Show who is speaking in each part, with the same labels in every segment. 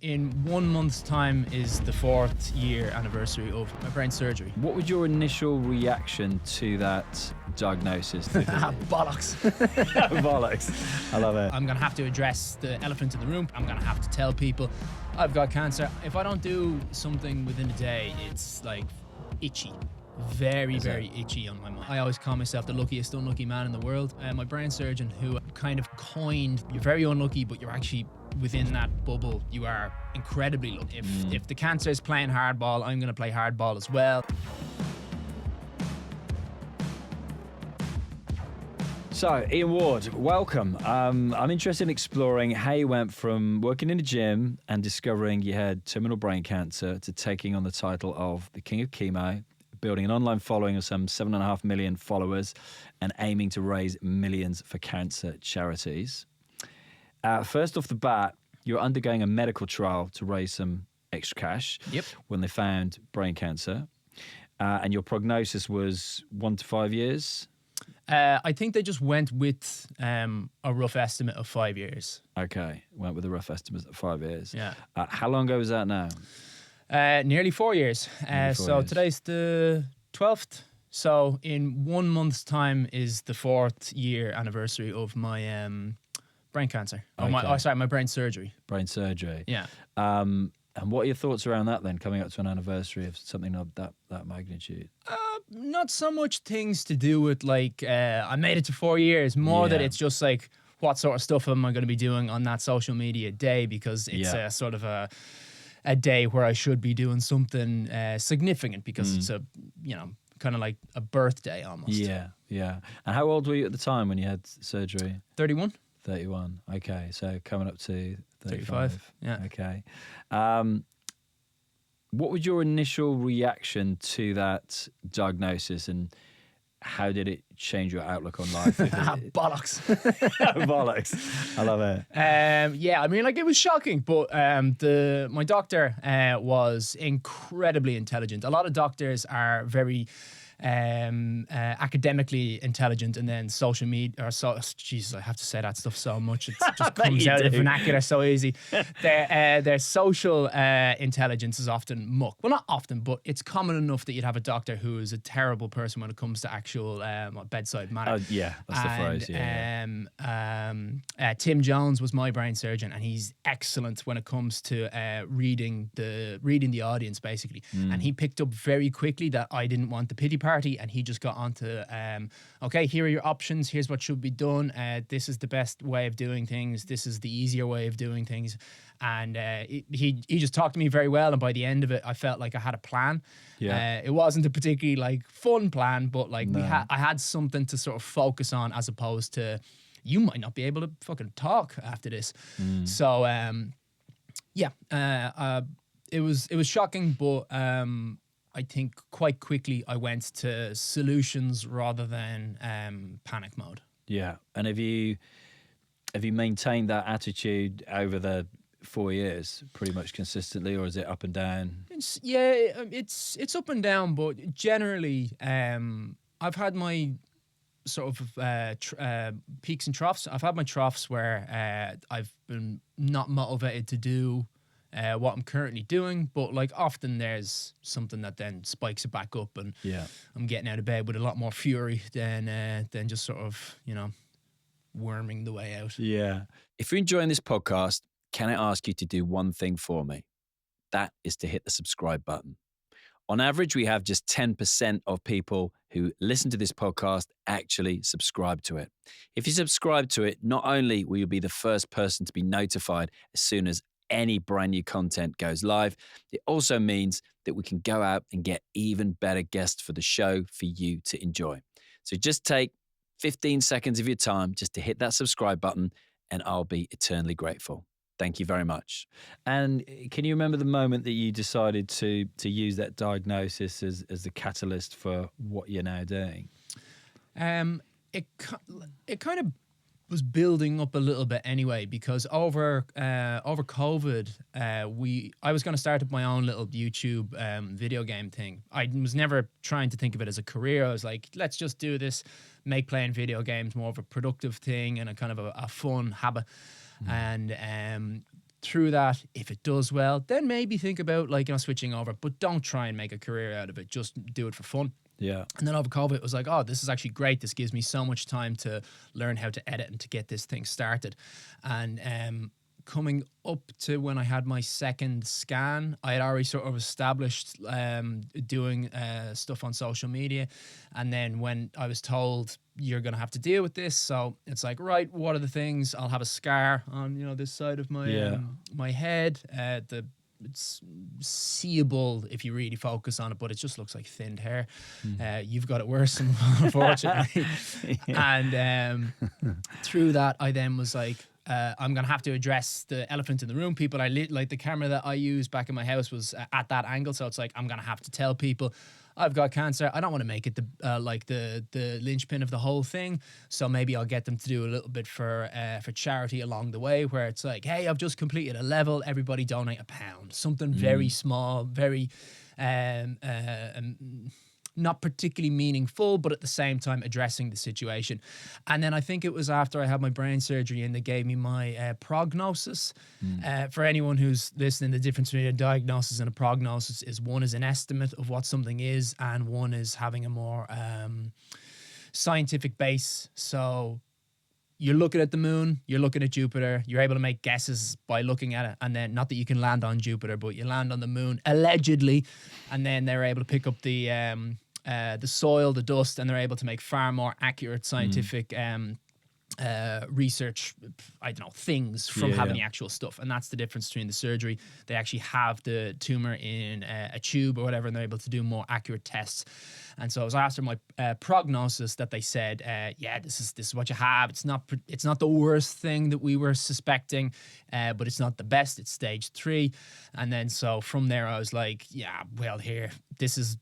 Speaker 1: In 1 month's time is the 4th year anniversary of my brain surgery.
Speaker 2: What was your initial reaction to that diagnosis?
Speaker 1: Bollocks.
Speaker 2: Bollocks. I love it.
Speaker 1: I'm going to have to address the elephant in the room. I'm going to have to tell people I've got cancer. If I don't do something within a day, it's like itchy. Very itchy on my mind. I always call myself the luckiest unlucky man in the world. My brain surgeon, who kind of coined, you're very unlucky, but you're actually within that bubble, you are incredibly lucky. If the cancer is playing hardball, I'm going to play hardball as well.
Speaker 2: So, Iain Ward, welcome. I'm interested in exploring how you went from working in a gym and discovering you had terminal brain cancer to taking on the title of the King of Chemo, building an online following of some 7.5 million followers and aiming to raise millions for cancer charities. First off the bat, you're undergoing a medical trial to raise some extra cash.
Speaker 1: Yep.
Speaker 2: When they found brain cancer. And your prognosis was 1 to 5 years?
Speaker 1: I think they just went with a rough estimate of 5 years.
Speaker 2: Okay, went with a rough estimate of 5 years.
Speaker 1: Yeah.
Speaker 2: How long ago was that now?
Speaker 1: Nearly 4 years. Today's the 12th. So in 1 month's time is the 4th year anniversary of my brain cancer.
Speaker 2: Okay.
Speaker 1: My brain surgery.
Speaker 2: Brain surgery.
Speaker 1: Yeah.
Speaker 2: And what are your thoughts around that then, coming up to an anniversary of something of that magnitude?
Speaker 1: Not so much things to do with like, I made it to 4 years, more that it's just like, what sort of stuff am I going to be doing on that social media day? Because it's a sort of a day where I should be doing something significant, because it's a, kind of like a birthday almost.
Speaker 2: Yeah. And how old were you at the time when you had surgery?
Speaker 1: 31.
Speaker 2: 31. Okay, so coming up to 35.
Speaker 1: Yeah.
Speaker 2: Okay. What was your initial reaction to that diagnosis, and how did it change your outlook on life?
Speaker 1: Bollocks.
Speaker 2: Bollocks. I love it.
Speaker 1: It was shocking, but my doctor was incredibly intelligent. A lot of doctors are very academically intelligent, and then social media, Jesus, I have to say that stuff so much. It just comes out of the vernacular so easy. Their social intelligence is often muck. Well, not often, but it's common enough that you'd have a doctor who is a terrible person when it comes to actual bedside manner.
Speaker 2: Oh, yeah, that's the phrase.
Speaker 1: Tim Jones was my brain surgeon, and he's excellent when it comes to reading the audience, basically. And he picked up very quickly that I didn't want the pity party, and he just got onto okay, here are your options, here's what should be done, this is the best way of doing things, this is the easier way of doing things. And he just talked to me very well, and by the end of it I felt like I had a plan. It wasn't a particularly like fun plan, but like I had something to sort of focus on, as opposed to, you might not be able to fucking talk after this. So it was shocking, but I think quite quickly I went to solutions rather than panic mode. Yeah.
Speaker 2: And have you maintained that attitude over the 4 years pretty much consistently, or is it up and down?
Speaker 1: It's up and down, but generally I've had my sort of peaks and troughs. I've had my troughs where I've been not motivated to do what I'm currently doing, but like often there's something that then spikes it back up, and I'm getting out of bed with a lot more fury than just sort of, worming the way out.
Speaker 2: Yeah. If you're enjoying this podcast, can I ask you to do one thing for me? That is to hit the subscribe button. On average, we have just 10% of people who listen to this podcast actually subscribe to it. If you subscribe to it, not only will you be the first person to be notified as soon as any brand new content goes live, it also means that we can go out and get even better guests for the show for you to enjoy. So just take 15 seconds of your time just to hit that subscribe button, and I'll be eternally grateful. Thank you very much. And can you remember the moment that you decided to use that diagnosis as the catalyst for what you're now doing?
Speaker 1: It kind of was building up a little bit anyway, because over COVID, I was going to start up my own little YouTube video game thing. I was never trying to think of it as a career. I was like, let's just do this, make playing video games more of a productive thing and a kind of a fun habit. And through that, if it does well, then maybe think about like, switching over, but don't try and make a career out of it. Just do it for fun.
Speaker 2: Yeah.
Speaker 1: And then over COVID, it was like, oh, this is actually great. This gives me so much time to learn how to edit and to get this thing started. And coming up to when I had my second scan, I had already sort of established doing stuff on social media. And then when I was told you're going to have to deal with this, so it's like, right, what are the things? I'll have a scar on, this side of my my head. It's seeable if you really focus on it, but it just looks like thinned hair. You've got it worse, unfortunately. And through that, I then was like, I'm going to have to address the elephant in the room. People, like the camera that I used back in my house was at that angle. So it's like, I'm going to have to tell people I've got cancer. I don't want to make it the linchpin of the whole thing. So maybe I'll get them to do a little bit for charity along the way, where it's like, hey, I've just completed a level. Everybody donate £1. Something very small, very not particularly meaningful, but at the same time addressing the situation. And then I think it was after I had my brain surgery and they gave me my prognosis. For anyone who's listening, the difference between a diagnosis and a prognosis is one is an estimate of what something is, and one is having a more scientific base. So you're looking at the moon, you're looking at Jupiter, you're able to make guesses by looking at it. And then, not that you can land on Jupiter, but you land on the moon, allegedly. And then they're able to pick up the soil, the dust, and they're able to make far more accurate scientific research, things from having the actual stuff. And that's the difference between the surgery. They actually have the tumor in a tube or whatever, and they're able to do more accurate tests. And so it was after my prognosis that they said, this is what you have. It's not the worst thing that we were suspecting, but it's not the best. It's stage 3. And then so from there I was like, this is,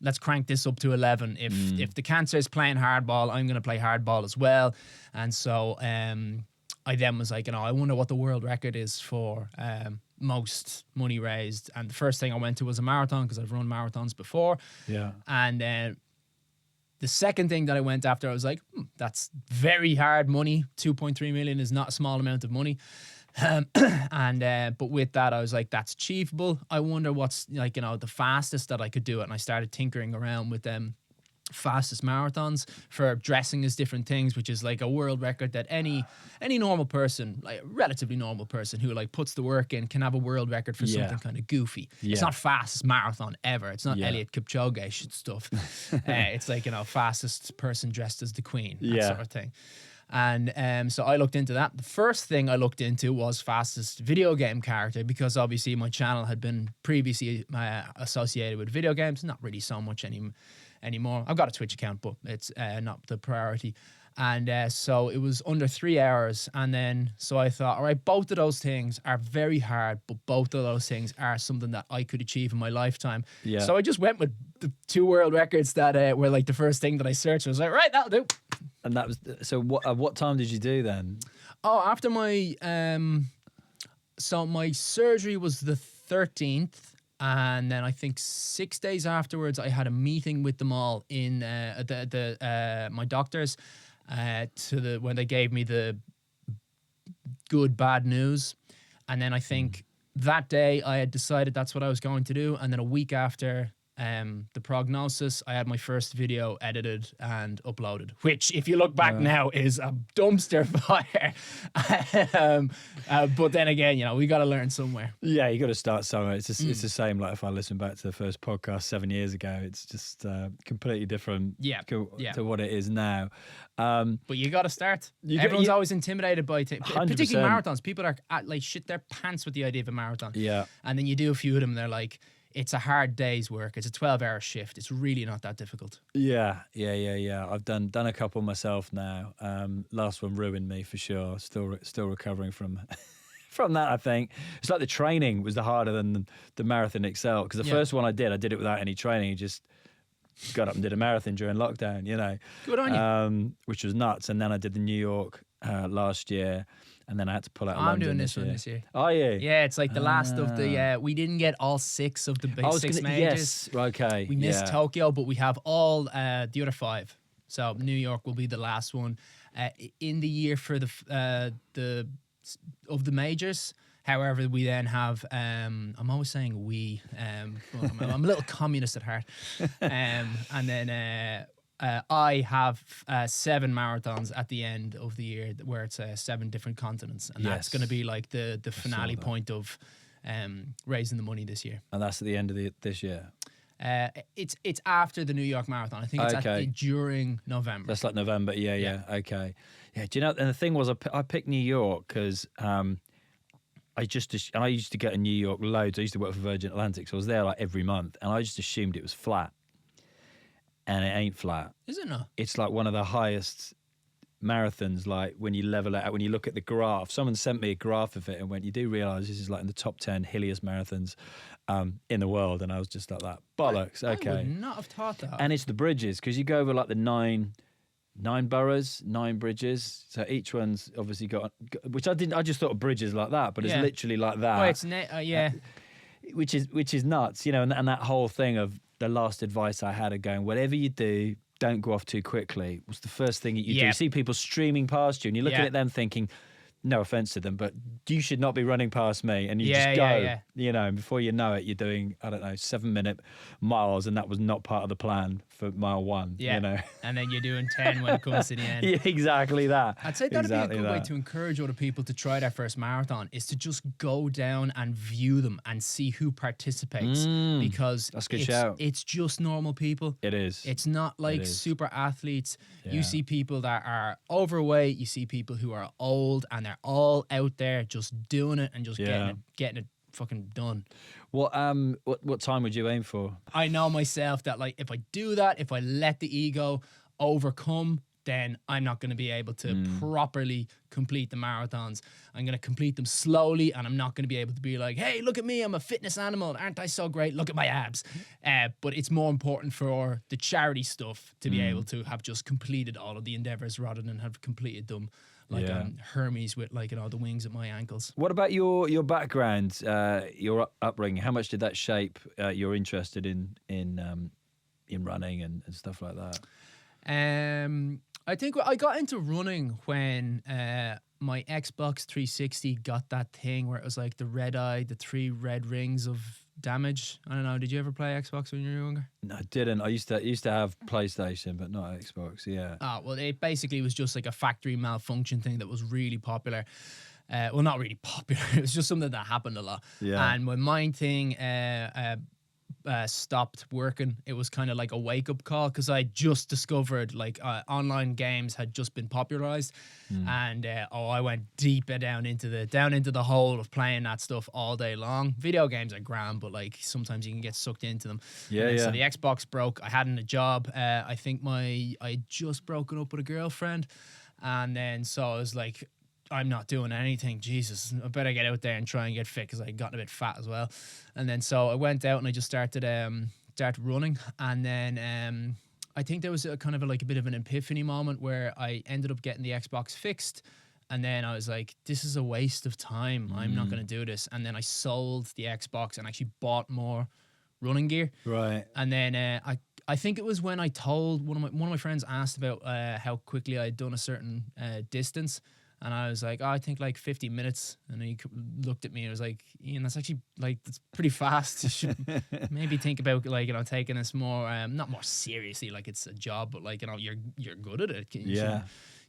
Speaker 1: let's crank this up to 11. If the cancer is playing hardball, I'm going to play hardball as well. And so I then was like, I wonder what the world record is for most money raised. And the first thing I went to was a marathon, because I've run marathons before. Yeah. And the second thing that I went after, I was like, that's very hard money. 2.3 million is not a small amount of money. But with that, I was like, that's achievable. I wonder what's the fastest that I could do it. And I started tinkering around with fastest marathons for dressing as different things, which is like a world record that any normal person, like a relatively normal person who puts the work in, can have a world record for something kind of goofy. It's not fastest marathon ever. It's not Eliud Kipchoge stuff. It's like, fastest person dressed as the queen, that sort of thing. And so I looked into that. The first thing I looked into was fastest video game character, because obviously my channel had been previously associated with video games. Not really so much anymore. I've got a Twitch account, but it's not the priority. And so it was under 3 hours. And then so I thought, all right, both of those things are very hard, but both of those things are something that I could achieve in my lifetime. Yeah. So I just went with the 2 world records that were like the first thing that I searched. I was like, right, that'll do.
Speaker 2: And that was, so what time did you do then?
Speaker 1: Oh, after my, so my surgery was the 13th. And then I think 6 days afterwards, I had a meeting with them all in my doctors when they gave me the good, bad news. And then I think that day I had decided that's what I was going to do. And then a week after the prognosis, I had my first video edited and uploaded, which, if you look back now, is a dumpster fire. But then again, we got to learn somewhere.
Speaker 2: Yeah, you got to start somewhere. It's the same. Like if I listen back to the first podcast 7 years ago, it's just completely different to what it is now.
Speaker 1: But you got to start. Everyone's always intimidated by particularly marathons. People are shit their pants with the idea of a marathon. Yeah, and then you do a few of them, and they're like, it's a hard day's work. It's a 12-hour shift. It's really not that difficult.
Speaker 2: Yeah. I've done a couple myself now. Last one ruined me for sure. Still recovering from that, I think. It's like the training was harder than the marathon itself. Because the first one I did it without any training. Just got up and did a marathon during lockdown,
Speaker 1: Good on you.
Speaker 2: Which was nuts. And then I did the New York last year. And then I had to pull out London.
Speaker 1: I'm doing this one this year.
Speaker 2: Are you?
Speaker 1: Yeah, it's like the last of the... we didn't get all 6 of the big 6 majors.
Speaker 2: Yes, okay.
Speaker 1: We missed Tokyo, but we have all the other 5. So New York will be the last one. In the year for the majors, However, we then have, I'm always saying we, but I'm a little communist at heart. And then I have 7 marathons at the end of the year where it's 7 different continents. And that's
Speaker 2: Yes.
Speaker 1: going to be like the finale
Speaker 2: that.
Speaker 1: point of raising the money this year.
Speaker 2: And that's at the end of this year.
Speaker 1: It's after the New York Marathon. I think it's during November.
Speaker 2: That's like November. Yeah. Okay. Yeah. Do you know? And the thing was, I picked New York because I used to go to New York loads. I used to work for Virgin Atlantic, so I was there like every month, and I just assumed it was flat, and it ain't flat.
Speaker 1: Is it not?
Speaker 2: It's like one of the highest marathons. Like when you level it out, when you look at the graph, someone sent me a graph of it and went, "You do realise this is like in the top 10 hilliest marathons in the world?" And I was just like, "That bollocks." Okay,
Speaker 1: I would not have thought that.
Speaker 2: and it's the bridges because you go over like the nine boroughs, 9 bridges. So each one's obviously got, which I just thought of bridges like that, but it's literally like that.
Speaker 1: Well, it's
Speaker 2: which is nuts, you know. And that whole thing of the last advice I had of going, whatever you do, don't go off too quickly, was the first thing that you do. You see people streaming past you, and you're looking at them thinking, no offense to them, but you should not be running past me. And you just go, you know, and before you know it, you're doing, I don't know, 7-minute miles, and that was not part of the plan for mile 1, you know.
Speaker 1: And then you're doing 10 when it comes to the end.
Speaker 2: Yeah, exactly that.
Speaker 1: I'd say that'd be a good way to encourage other people to try their first marathon, is to just go down and view them and see who participates, because
Speaker 2: that's a good shout.
Speaker 1: It's just normal people.
Speaker 2: It is.
Speaker 1: It's not like super athletes. Yeah. You see people that are overweight, you see people who are old, and they're all out there just doing it and just getting it fucking done.
Speaker 2: What time would you aim for?
Speaker 1: I know myself that, like, if I do that, if I let the ego overcome, then I'm not going to be able to properly complete the marathons. I'm going to complete them slowly, and I'm not going to be able to be like, hey, look at me, I'm a fitness animal. Aren't I so great? Look at my abs. But it's more important for the charity stuff to be able to have just completed all of the endeavors rather than have completed them like Hermes with, like, you know, the wings at my ankles.
Speaker 2: What about your background, your upbringing? How much did that shape your interest in running and stuff like that?
Speaker 1: I think I got into running when my Xbox 360 got that thing where it was like the red eye, the 3 red rings of damage. I don't know. Did you ever play Xbox when you were younger?
Speaker 2: No, I didn't. I used to have PlayStation, but not Xbox. Yeah.
Speaker 1: Well, it basically was just like a factory malfunction thing that was really popular. Well, not really popular. It was just something that happened a lot. Yeah. And when my thing stopped working, it was kind of like a wake-up call, because I just discovered, like, online games had just been popularized, and I went deep down into the hole of playing that stuff all day long. Video games are grand, but like sometimes you can get sucked into them. So the Xbox broke. I hadn't a job. I think I had just broken up with a girlfriend, and then so I was like, I'm not doing anything. Jesus, I better get out there and try and get fit, because I got a bit fat as well. And then so I went out and I just started running. And then I think there was a kind of a bit of an epiphany moment where I ended up getting the Xbox fixed. And then I was like, this is a waste of time. I'm not going to do this. And then I sold the Xbox and actually bought more running gear.
Speaker 2: Right.
Speaker 1: And then I think it was when I told one of my friends asked about how quickly I'd done a certain distance. And I was like, I think like 50 minutes. And he looked at me and was like, Ian, that's actually, like, that's pretty fast. You should maybe think about, like, you know, taking this more, not more seriously, like it's a job, but, like, you know, you're good at it. You should,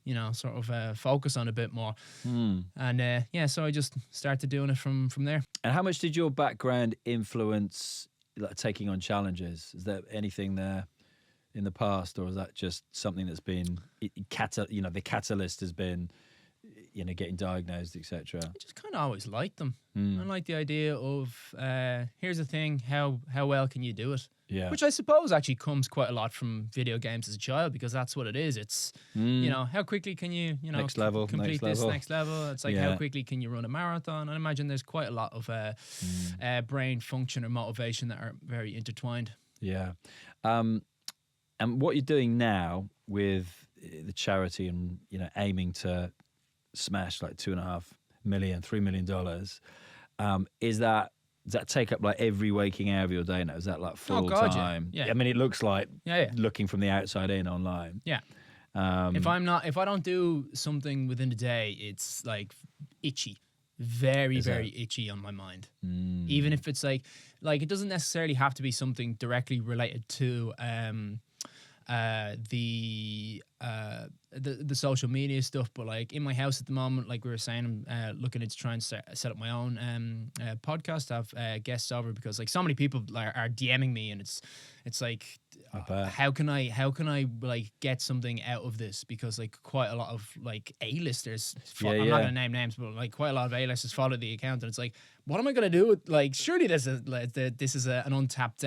Speaker 1: you know, sort of focus on a bit more. And so I just started doing it from there.
Speaker 2: And how much did your background influence, like, taking on challenges? Is there anything there in the past, or is that just something that's been, the catalyst has been, you know, getting diagnosed, etc.?
Speaker 1: I just kind of always liked them. I like the idea of here's the thing, how well can you do it? Yeah. Which I suppose actually comes quite a lot from video games as a child, because that's what it is. It's you know, how quickly can you
Speaker 2: next level,
Speaker 1: complete this next level? It's like how quickly can you run a marathon? I imagine there's quite a lot of brain function or motivation that are very intertwined. Yeah.
Speaker 2: And what you're doing now with the charity and, you know, aiming to smash like $2.5 million, $3 million, does that take up like every waking hour of your day now? Is that like full time?
Speaker 1: Yeah.
Speaker 2: I mean, it looks like looking from the outside in online.
Speaker 1: Yeah. If I don't do something within the day, it's like itchy. very, very itchy on my mind. Even if it's like it doesn't necessarily have to be something directly related to the social media stuff, but like in my house at the moment, like we were saying, I'm looking into trying to set up my own podcast to have guests over, because like so many people are DMing me, and it's like how can I like get something out of this, because like quite a lot of like A-listers, I'm not gonna name names, but like quite a lot of A-listers follow the account, and it's like, what am I gonna do with, like, surely this is an untapped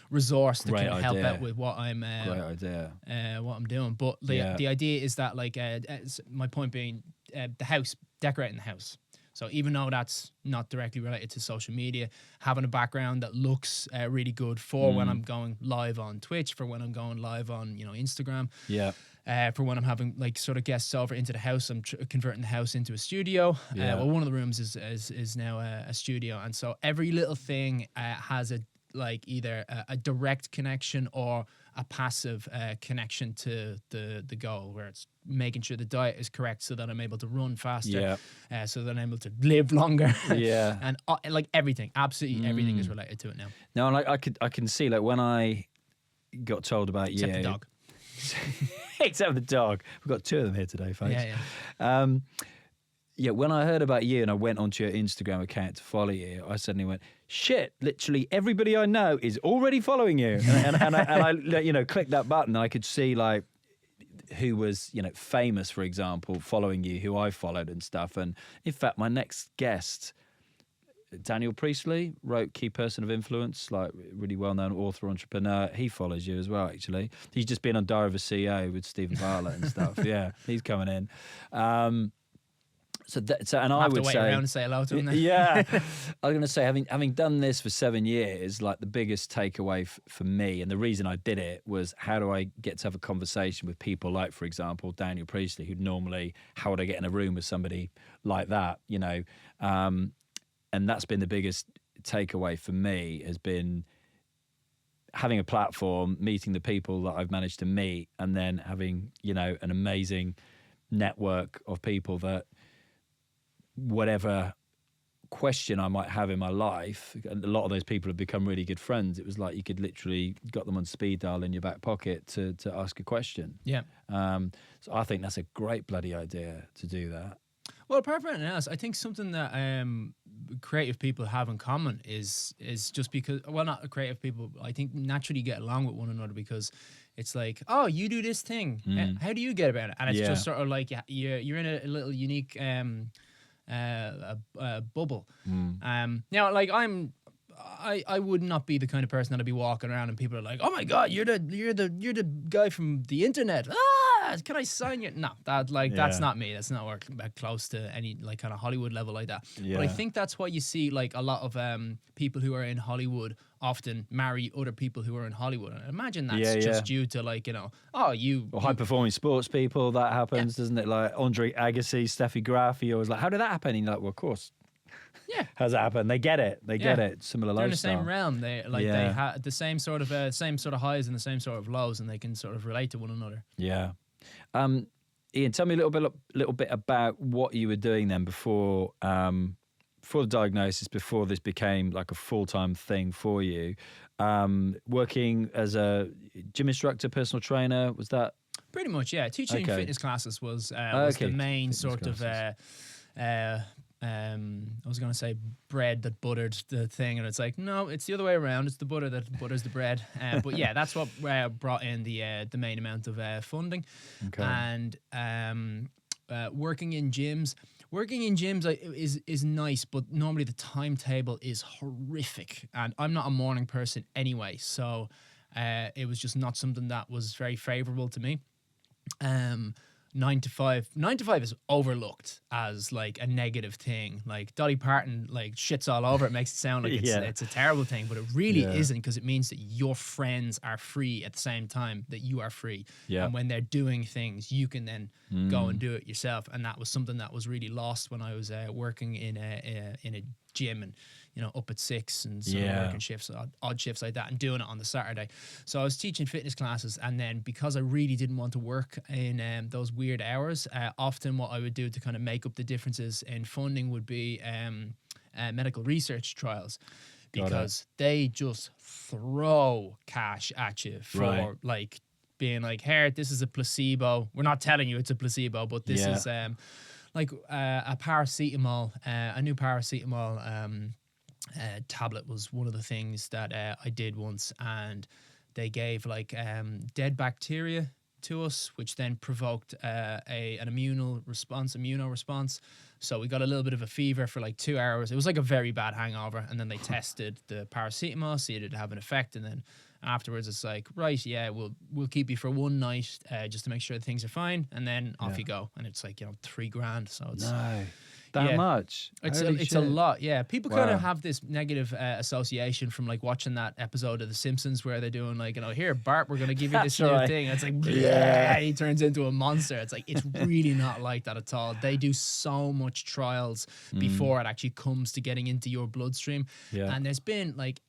Speaker 1: resource that can help out with what I'm what I'm doing. But the idea is that like my point being, the house, decorating the house. So even though that's not directly related to social media, having a background that looks really good for when I'm going live on Twitch, for when I'm going live on Instagram, for when I'm having like sort of guests over into the house, I'm converting the house into a studio. Well, one of the rooms is now a studio, and so every little thing has a like either a direct connection or a passive connection to the goal, where it's making sure the diet is correct so that I'm able to run faster, so that I'm able to live longer. And like everything, absolutely everything is related to it now.
Speaker 2: No, like I can see, like when I got told about
Speaker 1: Except the dog.
Speaker 2: Except the dog. We've got two of them here today, folks.
Speaker 1: Yeah.
Speaker 2: When I heard about you and I went onto your Instagram account to follow you, I suddenly went, shit, literally everybody I know is already following you. And I clicked that button, and I could see like who was, famous, for example, following you, who I followed and stuff. And in fact, my next guest, Daniel Priestley, wrote Key Person of Influence, like really well-known author, entrepreneur. He follows you as well, actually. He's just been on Diary of a CEO with Stephen Bartlett and stuff. Yeah, he's coming in. And I would
Speaker 1: wait
Speaker 2: say,
Speaker 1: around and say hello to him then.
Speaker 2: I was going to say, having done this for 7 years, like the biggest takeaway for me, and the reason I did it, was how do I get to have a conversation with people like, for example, Daniel Priestley, who normally, how would I get in a room with somebody like that, and that's been the biggest takeaway for me, has been having a platform, meeting the people that I've managed to meet, and then having, an amazing network of people that, whatever question I might have in my life, and a lot of those people have become really good friends. It was like you could literally got them on speed dial in your back pocket to ask a question. So I think that's a great bloody idea to do that.
Speaker 1: Well, apart from anything else, I think something that creative people have in common is just because, well, not creative people, I think naturally get along with one another, because it's like, oh, you do this thing. How do you get about it? And it's just sort of like you're in a little unique bubble. Now, like I would not be the kind of person that'd be walking around and people are like, oh my God, you're the guy from the internet. Can I sign you? No, that's not me. That's not working close to any like kind of Hollywood level like that. But I think that's why you see like a lot of people who are in Hollywood often marry other people who are in Hollywood. And I imagine that's just due to like, or
Speaker 2: high performing sports people, that happens, doesn't it? Like Andre Agassi, Steffi Graf, you always like, how did that happen? And you're like, well, of course.
Speaker 1: Yeah,
Speaker 2: how's that happen? They get it. They get it. Similar
Speaker 1: They're
Speaker 2: lifestyle.
Speaker 1: in the same realm. They have the same sort of highs and the same sort of lows, and they can sort of relate to one another.
Speaker 2: Yeah. Iain, tell me a little bit about what you were doing then before the diagnosis, before this became like a full-time thing for you. Working as a gym instructor, personal trainer, was that?
Speaker 1: Pretty much, yeah. Teaching fitness classes was the main
Speaker 2: fitness
Speaker 1: sort
Speaker 2: classes.
Speaker 1: of. I was going to say bread that buttered the thing, and it's like, no, it's the other way around. It's the butter that butters the bread. But yeah, that's what brought in the main amount of funding.
Speaker 2: Okay.
Speaker 1: And working in gyms is nice, but normally the timetable is horrific, and I'm not a morning person anyway, so it was just not something that was very favorable to me. 9 to 5 is overlooked as like a negative thing. Like Dolly Parton like shits all over it, makes it sound like it's a terrible thing, but it really isn't, because it means that your friends are free at the same time that you are free. And when they're doing things, you can then go and do it yourself. And that was something that was really lost when I was working in a gym, and up at 6 and sort of working shifts, odd shifts like that, and doing it on the Saturday. So I was teaching fitness classes, and then because I really didn't want to work in those weird hours, often what I would do to kind of make up the differences in funding would be medical research trials, because they just throw cash at you for like being like, here, this is a placebo. We're not telling you it's a placebo, but this is like a paracetamol, a new paracetamol tablet was one of the things that I did once, and they gave like dead bacteria to us, which then provoked an immuno response. So we got a little bit of a fever for like 2 hours. It was like a very bad hangover, and then they tested the paracetamol, see did it have an effect, and then afterwards it's like, right, yeah, we'll keep you for one night just to make sure that things are fine, and then off you go. And it's like, $3,000, so it's
Speaker 2: that much.
Speaker 1: It's a lot. Yeah, people kind of have this negative association from like watching that episode of The Simpsons where they're doing like, here, Bart, we're gonna give you this new thing. It's like, he turns into a monster. It's like, it's really not like that at all. They do so much trials before it actually comes to getting into your bloodstream. And there's been like,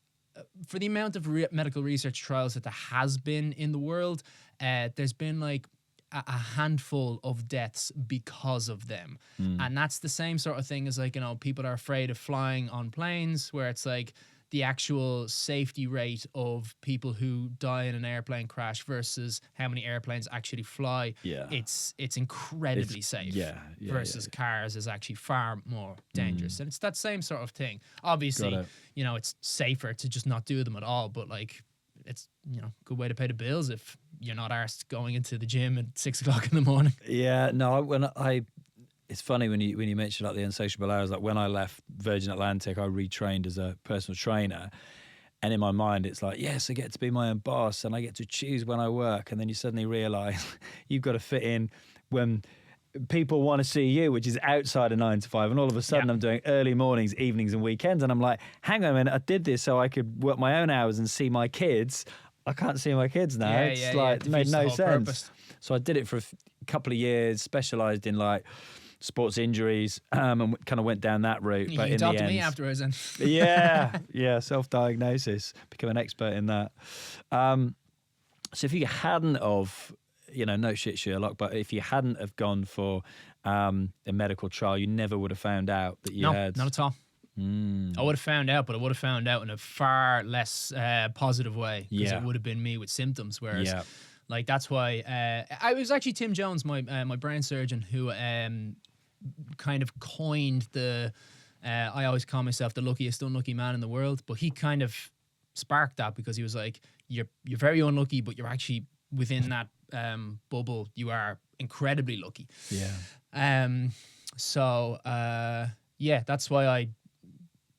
Speaker 1: for the amount of medical research trials that there has been in the world, there's been like a handful of deaths because of them. And that's the same sort of thing as like, people are afraid of flying on planes, where it's like the actual safety rate of people who die in an airplane crash versus how many airplanes actually fly. It's incredibly safe. Versus cars is actually far more dangerous. And it's that same sort of thing. Obviously, it's safer to just not do them at all, but like, it's a good way to pay the bills if you're not arsed going into the gym at 6 o'clock in the morning.
Speaker 2: It's funny when you mention like the unsociable hours. Like when I left Virgin Atlantic, I retrained as a personal trainer, and in my mind it's like, yes, I get to be my own boss and I get to choose when I work. And then you suddenly realise you've got to fit in when people want to see you, which is outside of 9 to 5, and all of a sudden I'm doing early mornings, evenings and weekends, and I'm like, hang on a minute, I did this so I could work my own hours and see my kids. I can't see my kids now. It made no sense. Purpose. So I did it for a couple of years, specialised in like sports injuries, and kind of went down that route. But
Speaker 1: you
Speaker 2: in
Speaker 1: talked
Speaker 2: the
Speaker 1: to
Speaker 2: end,
Speaker 1: me afterwards, then.
Speaker 2: self-diagnosis, become an expert in that. So if you hadn't of, no shit, Sherlock, but if you hadn't have gone for a medical trial, you never would have found out that you had.
Speaker 1: Not at all. I would have found out, but I would have found out in a far less positive way, because it would have been me with symptoms. Whereas, like, that's why I was actually Tim Jones, my brain surgeon, who kind of coined the. I always call myself the luckiest unlucky man in the world, but he kind of sparked that, because he was like, "You're very unlucky, but you're actually within that bubble. You are incredibly lucky." So that's why I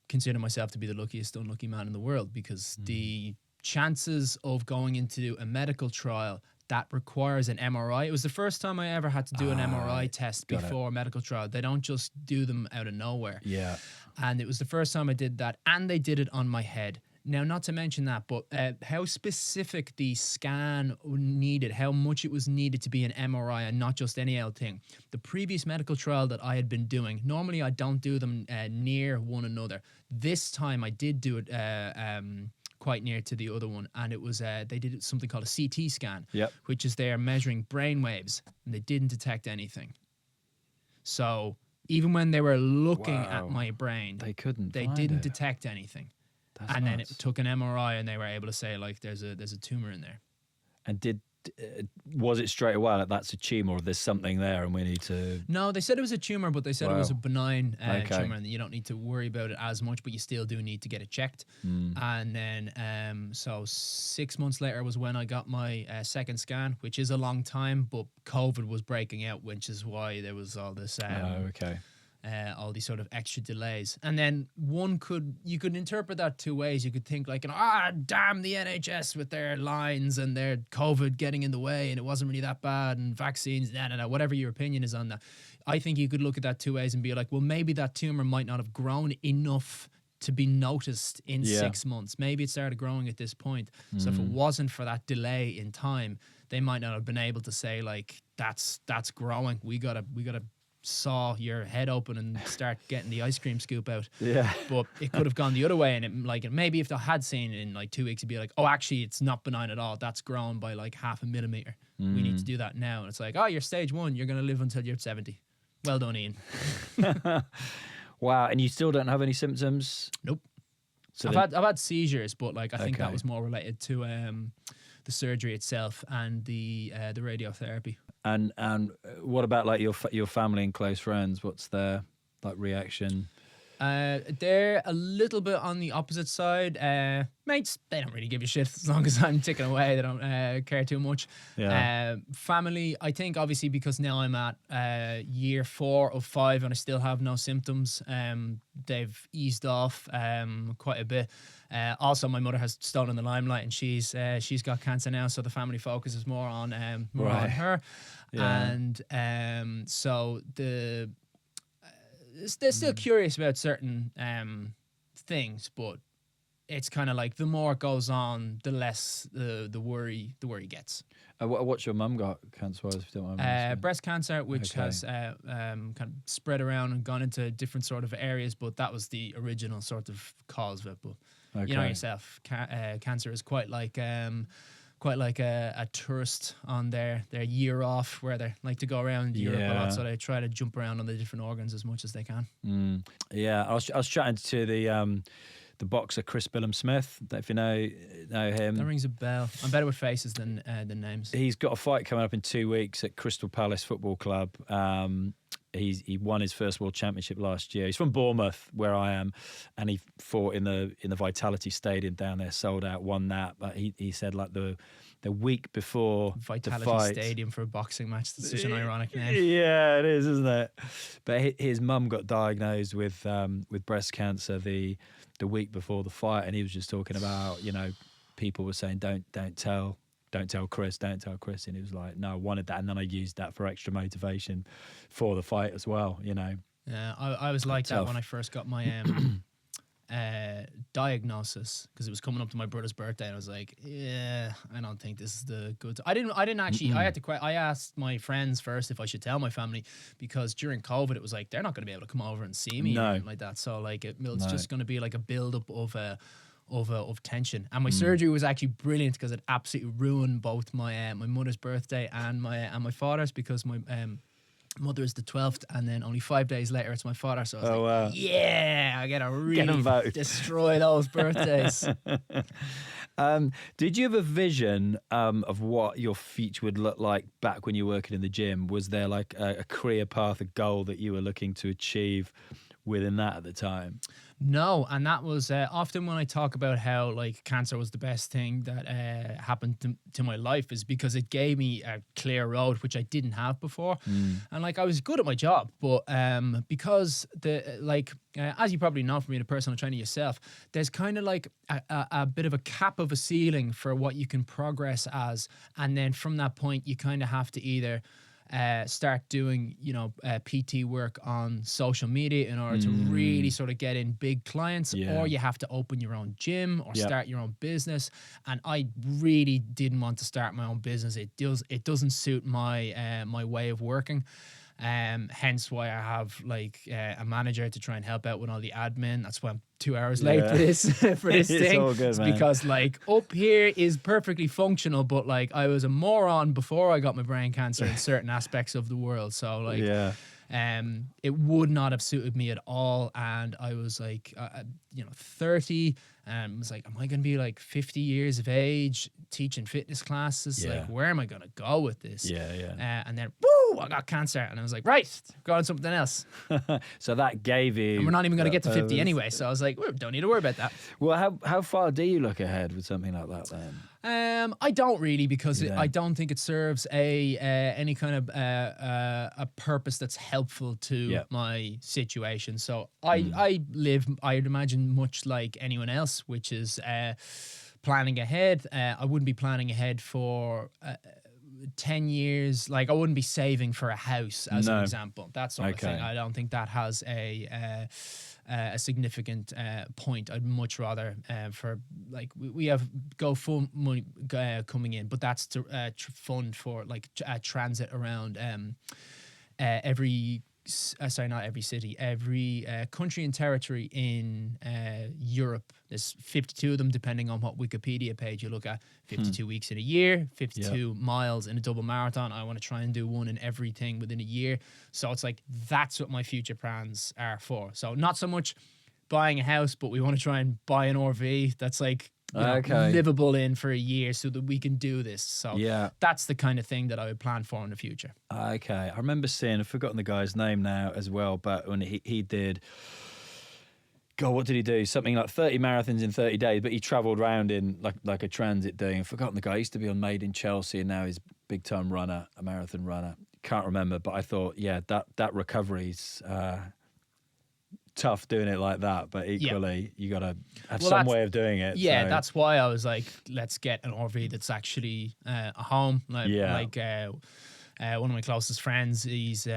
Speaker 1: consider myself to be the luckiest unlucky man in the world, because the chances of going into a medical trial that requires an MRI. It was the first time I ever had to do an MRI test before a medical trial. They don't just do them out of nowhere. And it was the first time I did that, and they did it on my head. Now, not to mention that, but how specific the scan needed, how much it was needed to be an MRI and not just any old thing. The previous medical trial that I had been doing, normally I don't do them near one another. This time I did do it quite near to the other one, and it was they did something called a CT scan, which is they're measuring brain waves, and they didn't detect anything. So even when they were looking at my brain,
Speaker 2: they
Speaker 1: didn't detect anything.
Speaker 2: That's
Speaker 1: and
Speaker 2: nuts.
Speaker 1: Then it took an MRI, and they were able to say, like, there's a tumor in there.
Speaker 2: And was it straight away like that's a tumor, or there's something there and we need to?
Speaker 1: No, they said it was a tumor, but they said it was a benign tumor, and you don't need to worry about it as much, but you still do need to get it checked. And then, so 6 months later was when I got my second scan, which is a long time, but COVID was breaking out, which is why there was all this. All these sort of extra delays. And then you could interpret that two ways. You could think like, damn the NHS with their lines and their COVID getting in the way, and it wasn't really that bad, and vaccines, whatever your opinion is on that. I think you could look at that two ways and be like, well, maybe that tumor might not have grown enough to be noticed in 6 months. Maybe it started growing at this point. So if it wasn't for that delay in time, they might not have been able to say, like, that's growing. We gotta saw your head open and start getting the ice cream scoop out.
Speaker 2: Yeah.
Speaker 1: But it could have gone the other way, and maybe if they had seen it in like 2 weeks, it'd be like, oh, actually, it's not benign at all. That's grown by like 0.5 millimeter. We need to do that now. And it's like, oh, you're stage 1. You're going to live until you're 70. Well done, Ian.
Speaker 2: Wow. And you still don't have any symptoms?
Speaker 1: Nope.
Speaker 2: So
Speaker 1: I've had seizures, but like I think that
Speaker 2: Okay.
Speaker 1: was more related to the surgery itself and the radiotherapy.
Speaker 2: And what about like your family and close friends? What's their like reaction?
Speaker 1: They're a little bit on the opposite side. Mates, they don't really give a shit as long as I'm ticking away. They don't care too much.
Speaker 2: Yeah.
Speaker 1: Family, I think obviously because now I'm at year 4 of 5 and I still have no symptoms. They've eased off quite a bit. Also, my mother has stolen the limelight, and she's got cancer now, so the family focus is more on on her.
Speaker 2: Yeah.
Speaker 1: And so they're still curious about certain things, but it's kind of like the more it goes on, the less the worry gets.
Speaker 2: What's your mum got cancer-wise, if you don't mind me asking?
Speaker 1: Breast cancer, which
Speaker 2: Okay.
Speaker 1: has kind of spread around and gone into different sort of areas, but that was the original sort of cause of it. But you know
Speaker 2: Okay.
Speaker 1: yourself, cancer is quite like a tourist on their year off, where they like to go around Europe a
Speaker 2: Yeah.
Speaker 1: lot, so they try to jump around on the different organs as much as they can.
Speaker 2: Yeah, I was chatting to the boxer Chris Smith. If you know him.
Speaker 1: That rings a bell. I'm better with faces than names.
Speaker 2: He's got a fight coming up in 2 weeks at Crystal Palace Football Club. He won his first world championship last year. He's from Bournemouth, where I am, and he fought in the Vitality Stadium down there, sold out, won that. But he said like the week before
Speaker 1: Vitality
Speaker 2: the fight,
Speaker 1: Stadium for a boxing match. That's such an ironic name.
Speaker 2: Yeah, it is, isn't it? But his mum got diagnosed with breast cancer the week before the fight, and he was just talking about, people were saying don't tell Chris, and he was like, no, I wanted that, and then I used that for extra motivation for the fight as well.
Speaker 1: Yeah, I was like that when I first got my diagnosis, because it was coming up to my brother's birthday, and I was like, yeah, I don't think this is the good. I didn't actually. I asked my friends first if I should tell my family, because during COVID it was like they're not going to be able to come over and see me or anything like that. So like it's just going to be like a build up of tension. And my surgery was actually brilliant, because it absolutely ruined both my my mother's birthday and my father's, because my mother is the 12th, and then only 5 days later it's my father. So I was
Speaker 2: wow.
Speaker 1: yeah, I gotta
Speaker 2: Get 'em both.
Speaker 1: really destroy those birthdays.
Speaker 2: Did you have a vision of what your future would look like back when you were working in the gym? Was there like a career path, a goal that you were looking to achieve within that at the time?
Speaker 1: No, and that was often when I talk about how like cancer was the best thing that happened to my life, is because it gave me a clear road, which I didn't have before. And like I was good at my job, but because as you probably know from being a personal trainer yourself, there's kind of like a bit of a cap of a ceiling for what you can progress as, and then from that point you kind of have to either start doing, PT work on social media in order to really sort of get in big clients, or you have to open your own gym or start your own business. And I really didn't want to start my own business. It doesn't suit my my way of working. Hence why I have like a manager to try and help out with all the admin. That's why I'm 2 hours late for this
Speaker 2: It's
Speaker 1: thing.
Speaker 2: all good,
Speaker 1: It's
Speaker 2: man.
Speaker 1: because like up here is perfectly functional, but like I was a moron before I got my brain cancer in certain aspects of the world. So like it would not have suited me at all. And I was like 30, and was like, am I going to be like 50 years of age teaching fitness classes?
Speaker 2: Yeah.
Speaker 1: Like, where am I going to go with this?
Speaker 2: Yeah.
Speaker 1: And then, woo, I got cancer. And I was like, right, go on something else.
Speaker 2: So that gave you...
Speaker 1: And we're not even going to get to 50 anyway. So I was like, don't need to worry about that.
Speaker 2: Well, how far do you look ahead with something like that then?
Speaker 1: I don't really, because
Speaker 2: Yeah.
Speaker 1: I don't think it serves any kind of a purpose that's helpful to my situation. So I live, I'd imagine, much like anyone else, which is planning ahead. I wouldn't be planning ahead for 10 years. Like I wouldn't be saving for a house, as an example. That sort of thing. I don't think that has a significant point. I'd much rather for like we have GoFund money coming in, but that's to fund for like transit around every sorry, not every city, every country and territory in Europe. There's 52 of them, depending on what Wikipedia page you look at. 52 weeks in a year, 52 miles in a double marathon. I want to try and do one in everything within a year. So it's like, that's what my future plans are for. So not so much buying a house, but we want to try and buy an RV that's like, you know, livable in for a year so that we can do this. So that's the kind of thing that I would plan for in the future.
Speaker 2: Okay. I remember seeing, I've forgotten the guy's name now as well, but when he did, God, what did he do? Something like 30 marathons in 30 days, but he travelled around in like a transit doing. I've forgotten the guy. He used to be on Made in Chelsea and now he's a big time runner, a marathon runner. Can't remember, but I thought, that recovery's tough doing it like that, but equally you got to have some way of doing it.
Speaker 1: Yeah, so. That's why I was like, let's get an RV that's actually a home. One of my closest friends, his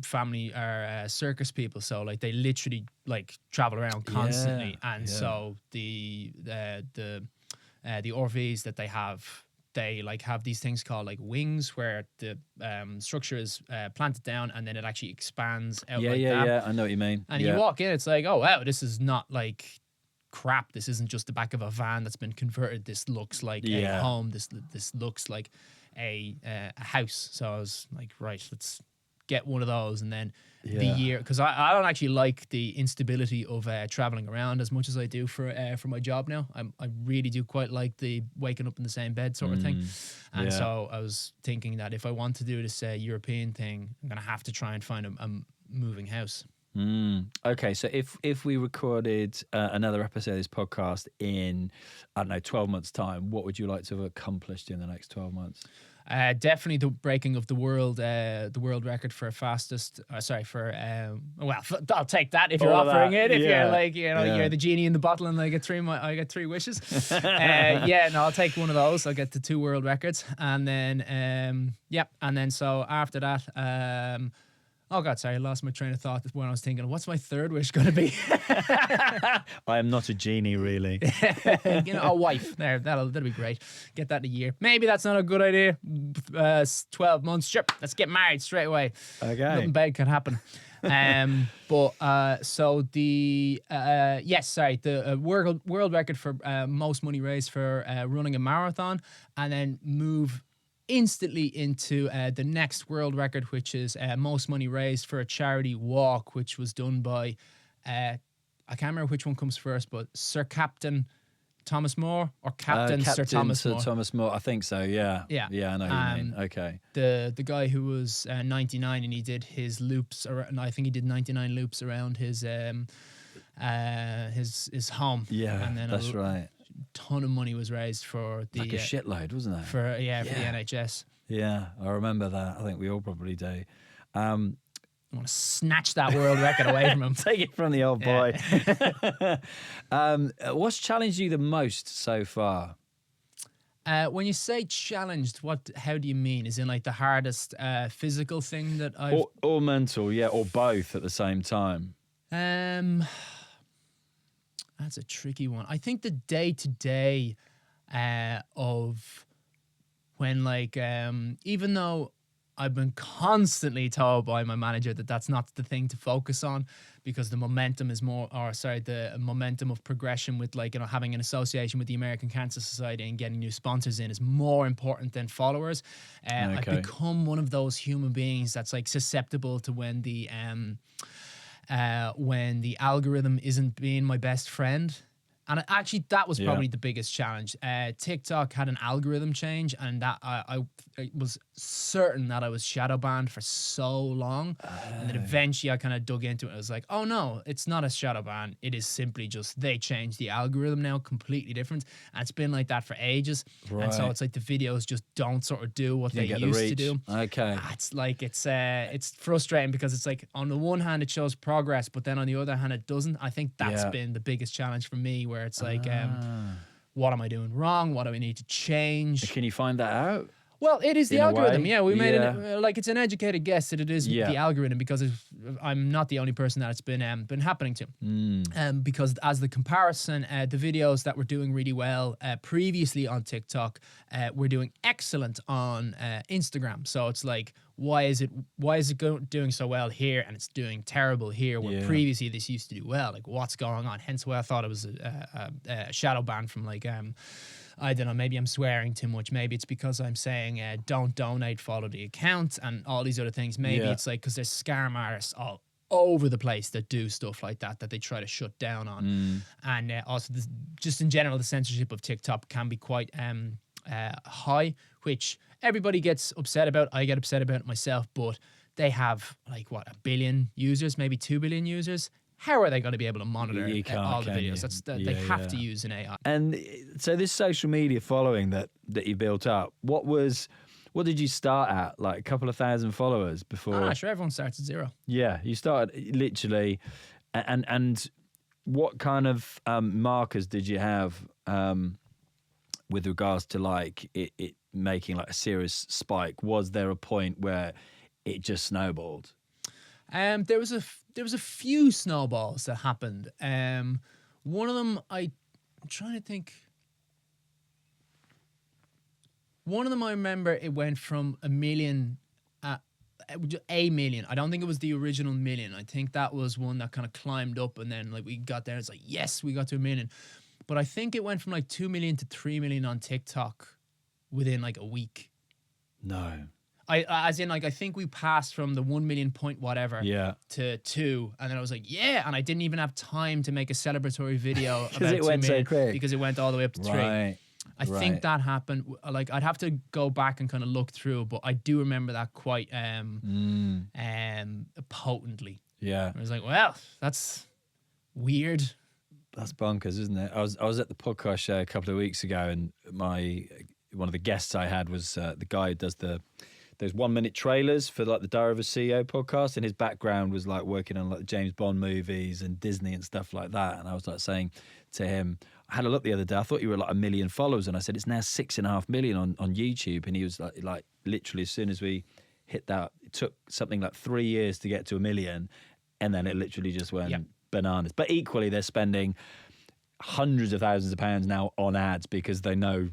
Speaker 1: family are circus people, so like they literally like travel around constantly, and so the RVs that they have. They like have these things called like wings where the structure is planted down and then it actually expands out that.
Speaker 2: Yeah, I know what you mean.
Speaker 1: And you walk in, it's like, oh, wow, this is not like crap. This isn't just the back of a van that's been converted. This looks like a home. This looks like a house. So I was like, right, let's get one of those. And then the year, because I don't actually like the instability of traveling around as much as I do for my job now. I really do quite like the waking up in the same bed sort of thing. And so I was thinking that if I want to do this European thing, I'm going to have to try and find a moving house.
Speaker 2: Okay, so if we recorded another episode of this podcast in, I don't know, 12 months' time, what would you like to have accomplished in the next 12 months?
Speaker 1: Definitely the breaking of the world record for fastest. I'll take that if you're offering it. If you're like, you're the genie in the bottle and I get three wishes. I'll take one of those. I'll get the 2 world records, and then and then so after that, oh God, sorry, I lost my train of thought when I was thinking, what's my 3rd wish going to be?
Speaker 2: I am not a genie, really.
Speaker 1: A wife. There, that'll be great. Get that in a year. Maybe that's not a good idea. 12 months. Sure, let's get married straight away.
Speaker 2: Okay.
Speaker 1: Nothing bad could happen. The world record for most money raised for running a marathon, and then move instantly into the next world record, which is most money raised for a charity walk, which was done by I can't remember which one comes first, but Sir Captain Thomas More or Captain Sir Thomas More.
Speaker 2: Thomas More, I think so. Yeah, I know who you mean. Okay,
Speaker 1: the guy who was 99 and he did his loops around. I think he did 99 loops around his home.
Speaker 2: Yeah, and then that's right.
Speaker 1: Ton of money was raised for the
Speaker 2: like a shitload, wasn't there?
Speaker 1: For the NHS.
Speaker 2: Yeah, I remember that. I think we all probably do.
Speaker 1: I want to snatch that world record away from him.
Speaker 2: Take it from the old boy. What's challenged you the most so far?
Speaker 1: When you say challenged, how do you mean? Is in like the hardest physical thing that I've...
Speaker 2: Or mental, or both at the same time?
Speaker 1: That's a tricky one. I think the day-to-day of when, like, even though I've been constantly told by my manager that that's not the thing to focus on because the momentum is the momentum of progression with, like, having an association with the American Cancer Society and getting new sponsors in is more important than followers. I've become one of those human beings that's, like, susceptible to when the algorithm isn't being my best friend. And actually, that was probably the biggest challenge. TikTok had an algorithm change, and that I was certain that I was shadow banned for so long. And then eventually I kind of dug into it. I was like, oh no, it's not a shadow ban. It is simply just they changed the algorithm now, completely different. And it's been like that for ages. Right. And so it's like the videos just don't sort of do what they used to do.
Speaker 2: Okay.
Speaker 1: It's like, it's frustrating because it's like, on the one hand, it shows progress, but then on the other hand, it doesn't. I think that's been the biggest challenge for me, where it's like, what am I doing wrong? What do I need to change?
Speaker 2: Can you find that out?
Speaker 1: Well, it is the algorithm. Yeah, we made it like it's an educated guess that it is the algorithm, because I'm not the only person that it's been happening to. Because as the comparison, the videos that were doing really well previously on TikTok were doing excellent on Instagram. So it's like why is it doing so well here and it's doing terrible here where previously this used to do well? Like, what's going on? Hence why I thought it was a shadow ban from like I don't know, maybe I'm swearing too much. Maybe it's because I'm saying don't donate, follow the account, and all these other things. Maybe it's like because there's scam artists all over the place that do stuff like that they try to shut down on. And also, just in general, the censorship of TikTok can be quite high, which everybody gets upset about. I get upset about it myself, but they have like, what, 1 billion users, maybe 2 billion users. How are they going to be able to monitor all the videos? They have to use an AI.
Speaker 2: And so this social media following that you built up, what did you start at? Like a couple of thousand followers before?
Speaker 1: I'm not sure. Everyone starts at 0.
Speaker 2: Yeah, you started literally. And what kind of markers did you have with regards to like it making like a serious spike? Was there a point where it just snowballed?
Speaker 1: There was a few snowballs that happened. One of them, I'm trying to think. One of them, I remember it went from 1 million, a million. I don't think it was the original 1 million. I think that was one that kind of climbed up, and then like we got there. It's like, yes, we got to 1 million. But I think it went from like 2 million to 3 million on TikTok within like a week.
Speaker 2: No.
Speaker 1: I think we passed from the 1 million point whatever to 2, and then I was like, yeah, and I didn't even have time to make a celebratory video about
Speaker 2: it
Speaker 1: 2
Speaker 2: went
Speaker 1: million
Speaker 2: so quick.
Speaker 1: because it went all the way up to 3.
Speaker 2: Right.
Speaker 1: I think that happened. Like, I'd have to go back and kind of look through, but I do remember that quite potently.
Speaker 2: Yeah.
Speaker 1: I was like, well, that's weird.
Speaker 2: That's bonkers, isn't it? I was at the podcast show a couple of weeks ago, and one of the guests I had was the guy who does those 1-minute trailers for like the Diary of a CEO podcast, and his background was like working on like the James Bond movies and Disney and stuff like that. And I was like saying to him, I had a look the other day, I thought you were like 1 million followers, and I said it's now 6.5 million on YouTube. And he was like literally as soon as we hit that, it took something like 3 years to get to 1 million, and then it literally just went bananas. But equally, they're spending hundreds of thousands of pounds now on ads because they know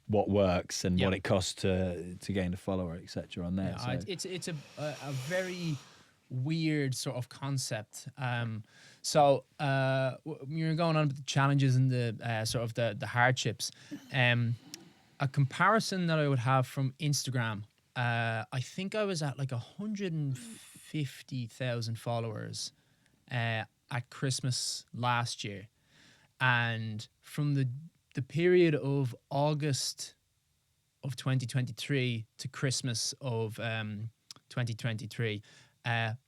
Speaker 2: what works and what it costs to gain a follower, etc. on there.
Speaker 1: Yeah, so. It's a very weird sort of concept. So you're going on with the challenges and the sort of the hardships. A comparison that I would have from Instagram, I think I was at like 150,000 followers at Christmas last year, and from the period of August of 2023 to Christmas of 2023,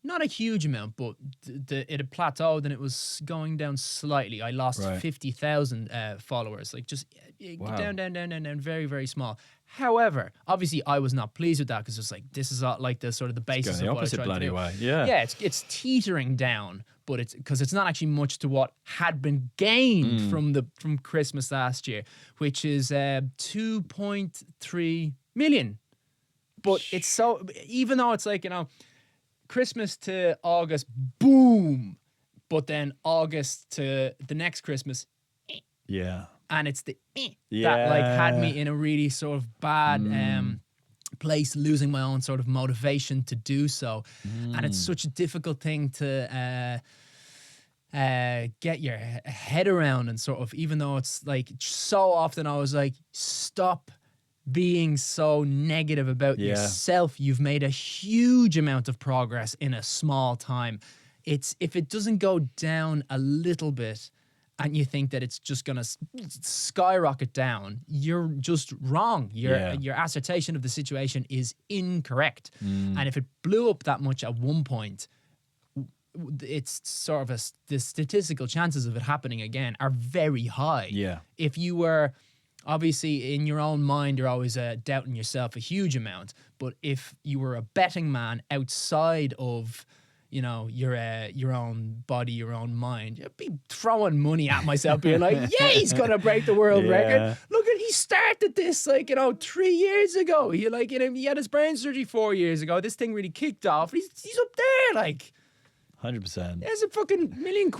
Speaker 1: not a huge amount, but it had plateaued and it was going down slightly. I lost 50,000 followers, like just down, very, very small. However, obviously I was not pleased with that because it's like, this is like the sort of the basis of what I tried to do.
Speaker 2: Way. Yeah.
Speaker 1: Yeah, it's teetering down, but it's because it's not actually much to what had been gained from Christmas last year, which is 2.3 million. But it's so, even though it's like, Christmas to August, boom, but then August to the next Christmas, and it's the that like had me in a really sort of bad place, losing my own sort of motivation to do so. And it's such a difficult thing to get your head around, and sort of, even though it's like so often I was like, stop being so negative about yourself. You've made a huge amount of progress in a small time. If it doesn't go down a little bit and you think that it's just going to skyrocket down, you're just wrong. Your assertion of the situation is incorrect. And if it blew up that much at one point, it's sort of the statistical chances of it happening again are very high. Yeah. If you were, obviously in your own mind, you're always doubting yourself a huge amount. But if you were a betting man outside of, your own body, your own mind, I'd be throwing money at myself, being like, yeah, he's gonna break the world record. Look at, he started this 3 years ago. He had his brain surgery 4 years ago. This thing really kicked off. He's up there
Speaker 2: 100%.
Speaker 1: There's a fucking £1 million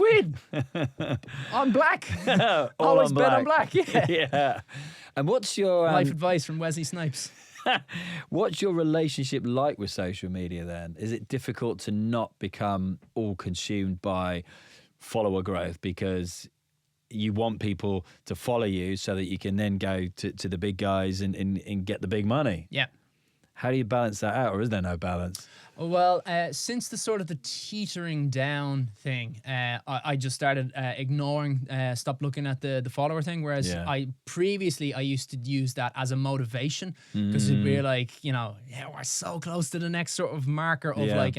Speaker 1: on black.
Speaker 2: All
Speaker 1: Always
Speaker 2: on
Speaker 1: bet
Speaker 2: black.
Speaker 1: on black. Yeah.
Speaker 2: Yeah. And what's your
Speaker 1: life advice from Wesley Snipes?
Speaker 2: What's your relationship like with social media then? Is it difficult to not become all consumed by follower growth because you want people to follow you so that you can then go to the big guys and get the big money?
Speaker 1: Yeah.
Speaker 2: How do you balance that out, or is there no balance?
Speaker 1: Well, since the sort of the teetering down thing, I just started ignoring, stopped looking at the follower thing. Whereas
Speaker 2: Yeah.
Speaker 1: I used to use that as a motivation because it'd be like, yeah, we're so close to the next sort of marker of
Speaker 2: Yeah.
Speaker 1: like,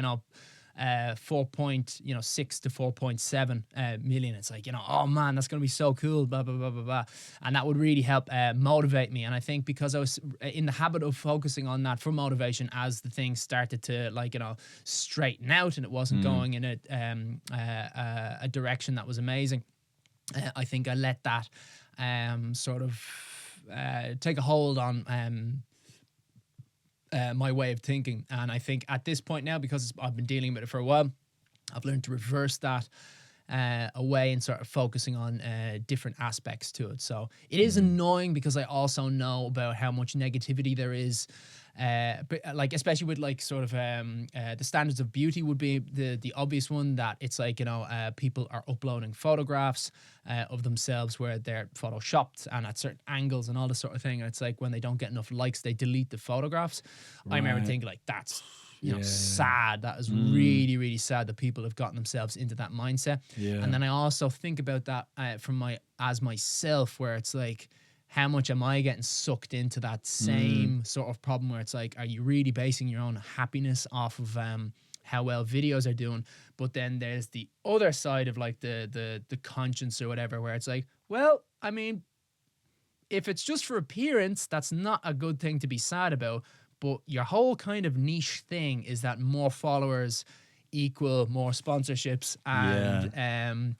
Speaker 1: 4.6 to 4.7 million. It's like, oh man, that's going to be so cool, blah, blah, blah, blah, blah. And that would really help motivate me. And I think because I was in the habit of focusing on that for motivation as the thing started to like, straighten out and it wasn't going in a direction that was amazing, I think I let that sort of take a hold on my way of thinking. And I think at this point now, because I've been dealing with it for a while, I've learned to reverse that away and sort of focusing on different aspects to it. So it is annoying because I also know about how much negativity there is. But like, especially with like sort of the standards of beauty would be the obvious one, that it's like, people are uploading photographs of themselves where they're photoshopped and at certain angles and all this sort of thing. And it's like when they don't get enough likes, they delete the photographs. I remember thinking like, that's sad. That is really, really sad that people have gotten themselves into that mindset.
Speaker 2: Yeah.
Speaker 1: And then I also think about that as myself, where it's like, how much am I getting sucked into that same sort of problem where it's like, are you really basing your own happiness off of how well videos are doing? But then there's the other side of like the conscience or whatever, where it's like, well, I mean, if it's just for appearance, that's not a good thing to be sad about. But your whole kind of niche thing is that more followers equal more sponsorships, and